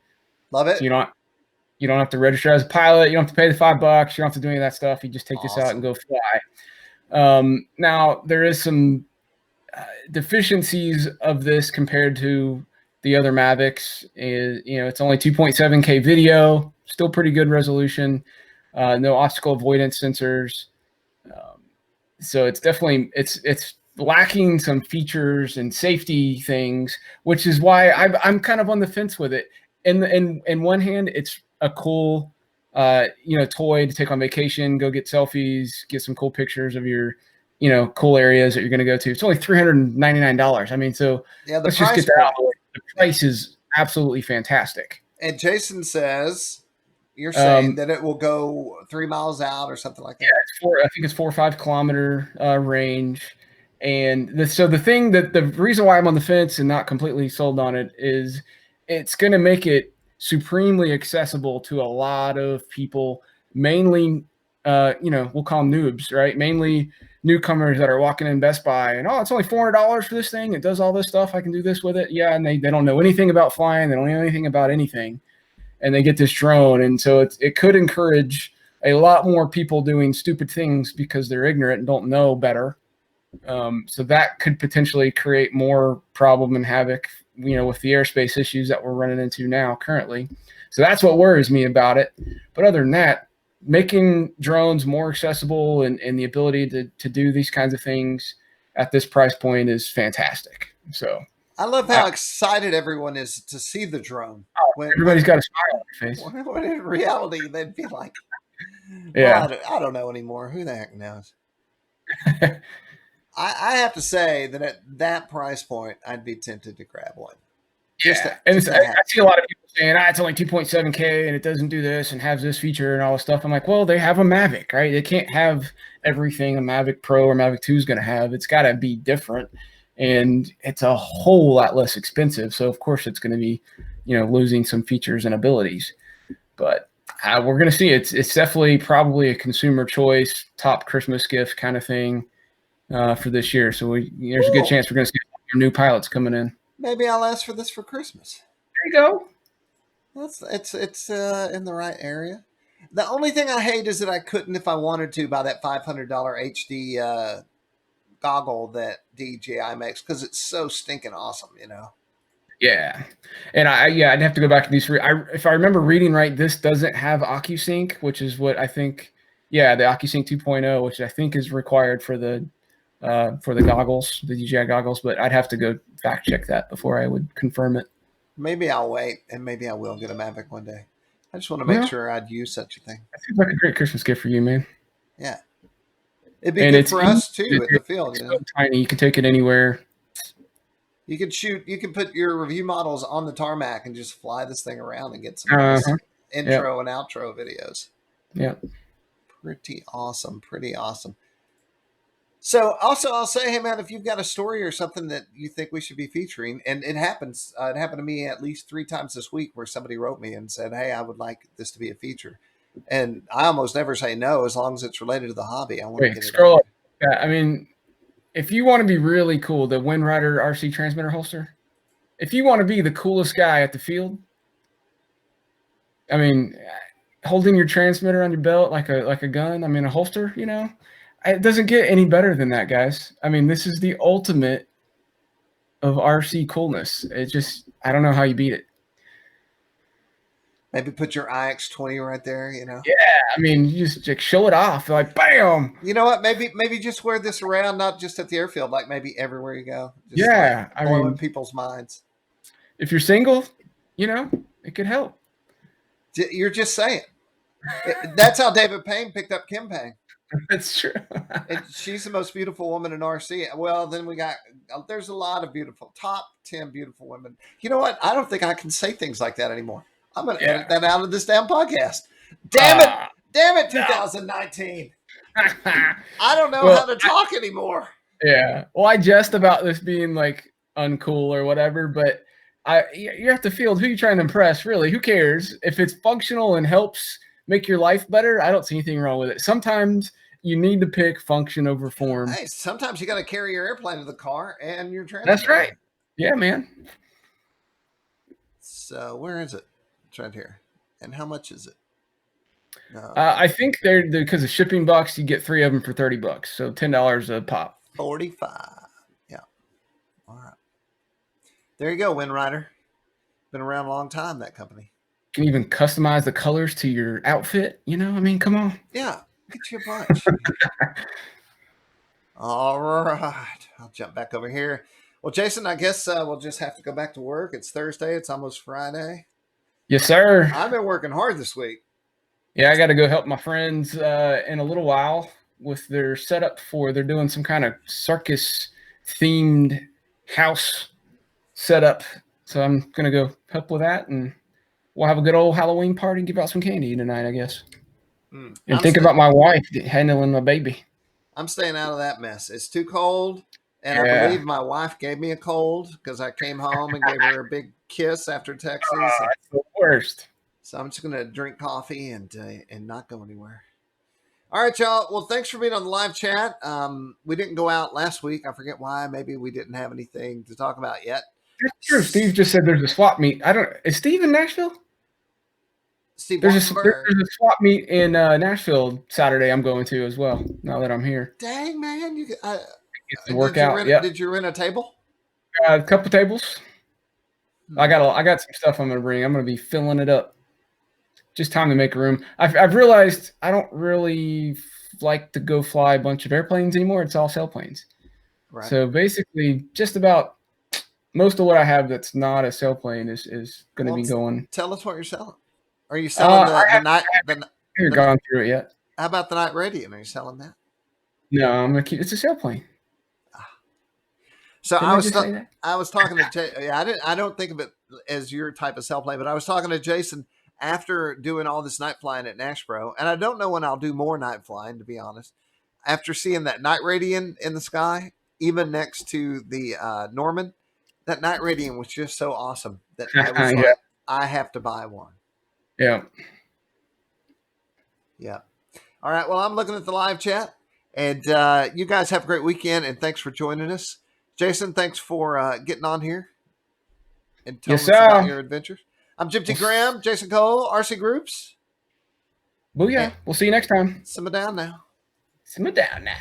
Love it. So you don't have to register as a pilot. You don't have to pay the $5. You don't have to do any of that stuff. You just take this out and go fly. Now there is some deficiencies of this compared to the other Mavics. It's only 2.7K video, still pretty good resolution. No obstacle avoidance sensors. So it's definitely it's lacking some features and safety things, which is why I'm kind of on the fence with it. In one hand, it's a cool toy to take on vacation, go get selfies, get some cool pictures of your cool areas that you're going to go to. It's only $399. I mean, so yeah, let's just get that out of the way. The price is absolutely fantastic. And Jason says you're saying that it will go 3 miles out or something like that. Yeah, I think it's 4 or 5 kilometer range. And so the thing that the reason why I'm on the fence and not completely sold on it is it's going to make it supremely accessible to a lot of people, mainly, we'll call them noobs, right? Mainly newcomers that are walking in Best Buy and, it's only $400 for this thing. It does all this stuff. I can do this with it. Yeah. And they don't know anything about flying. They don't know anything about anything. And they get this drone. And so it could encourage a lot more people doing stupid things because they're ignorant and don't know better. So that could potentially create more problem and havoc, with the airspace issues that we're running into now currently. So that's what worries me about it. But other than that, making drones more accessible and the ability to do these kinds of things at this price point is fantastic. So I love how excited everyone is to see the drone. Everybody's got a smile on their face. When in reality, they'd be like, yeah, I don't know anymore. Who the heck knows? I have to say that at that price point, I'd be tempted to grab one. I see a lot of people saying, it's only 2.7K and it doesn't do this and has this feature and all this stuff. I'm like, well, they have a Mavic, right? They can't have everything a Mavic Pro or Mavic 2 is going to have. It's got to be different. And it's a whole lot less expensive. So, of course, it's going to be, losing some features and abilities. But We're gonna see. It's definitely probably a consumer choice, top Christmas gift kind of thing for this year. So there's a good chance we're gonna see new pilots coming in. Maybe I'll ask for this for Christmas. There you go. It's in the right area. The only thing I hate is that I couldn't, if I wanted to, buy that $500 HD goggle that DJI makes because it's so stinking awesome, you know. Yeah, and I'd have to go back to these. If I remember reading right, this doesn't have OcuSync, which is what I think. Yeah, the OcuSync 2.0, which I think is required for the goggles, the DJI goggles. But I'd have to go fact check that before I would confirm it. Maybe I'll wait, and maybe I will get a Mavic one day. I just want to make sure I'd use such a thing. That seems like a great Christmas gift for you, man. Yeah, it'd be good for us too at the field. It's so tiny, you can take it anywhere. You can shoot. You can put your review models on the tarmac and just fly this thing around and get some nice intro and outro videos. Yeah, pretty awesome. Pretty awesome. So also, I'll say, hey man, if you've got a story or something that you think we should be featuring, and it happens, it happened to me at least 3 times this week where somebody wrote me and said, hey, I would like this to be a feature, and I almost never say no as long as it's related to the hobby. I want to get scroll up. Yeah, I mean, if you want to be really cool, the Windrider RC transmitter holster. If you want to be the coolest guy at the field, I mean, holding your transmitter on your belt like a gun. I mean, a holster. You know. It doesn't get any better than that, guys. I mean, this is the ultimate of RC coolness. It's just, I don't know how you beat it. Maybe put your IX20 right there, you know? Yeah, I mean, you just like, show it off. Like, bam! You know what? Maybe just wear this around, not just at the airfield, like maybe everywhere you go. Just yeah, like blowing people's minds. If you're single, you know, it could help. You're just saying. That's how David Payne picked up Kim Payne. That's true. And she's the most beautiful woman in RC. Well, then there's a lot of top 10 beautiful women. You know what? I don't think I can say things like that anymore. I'm going to edit that out of this damn podcast. Damn it, 2019. I don't know how to talk anymore. Yeah. Well, I jest about this being like uncool or whatever, but you have to field who you're trying to impress, really. Who cares? If it's functional and helps make your life better, I don't see anything wrong with it. Sometimes you need to pick function over form. Hey, sometimes you got to carry your airplane to the car and your transmitter. That's right. Yeah, man. So where is it? It's right here. And how much is it? I think they're because of shipping bucks, you get 3 of them for $30, so $10 a pop. 45. Yeah. All right. There you go, Windrider. Been around a long time, that company. You can even customize the colors to your outfit. You know, I mean, come on. Yeah, get you a bunch. All right. I'll jump back over here. Well, Jason, I guess we'll just have to go back to work. It's Thursday. It's almost Friday. Yes, sir. I've been working hard this week. Yeah, I got to go help my friends in a little while with their setup they're doing some kind of circus themed house setup. So I'm going to go help with that, and we'll have a good old Halloween party and give out some candy tonight, I guess. And think about my wife handling my baby. I'm staying out of that mess. It's too cold. And I believe my wife gave me a cold because I came home and gave her a big kiss after Texas. That's the worst. So I'm just going to drink coffee and not go anywhere. All right, y'all. Well, thanks for being on the live chat. We didn't go out last week. I forget why. Maybe we didn't have anything to talk about yet. That's true. Steve just said there's a swap meet. Is Steve in Nashville? Steve, there's a swap meet in Nashville Saturday. I'm going to as well. Now that I'm here. Dang, man! You get to work out. Did you rent a table? A couple tables. I got some stuff I'm gonna bring. I'm gonna be filling it up. Just time to make room. I've realized I don't really like to go fly a bunch of airplanes anymore. It's all sailplanes. Right. So basically, just about most of what I have that's not a sailplane is going to be going. Tell us what you're selling. Are you selling the night? You've gone through it yet? How about the Night Radiant? Are you selling that? No, I'm gonna keep. It's a sailplane. So I was talking to Jay. I don't think of it as your type of sailplane, but I was talking to Jason after doing all this night flying at Nashbro, and I don't know when I'll do more night flying, to be honest. After seeing that Night Radiant in the sky, even next to the Norman, that Night Radiant was just so awesome that I was like, I have to buy one. Yeah. Yeah. All right. Well, I'm looking at the live chat, and you guys have a great weekend, and thanks for joining us. Jason, thanks for getting on here and telling Yes, us about sir. your adventures. I'm Jim T. Graham, Jason Cole, RC Groups. Booyah. We'll see you next time. Simmer down now. Simmer down now.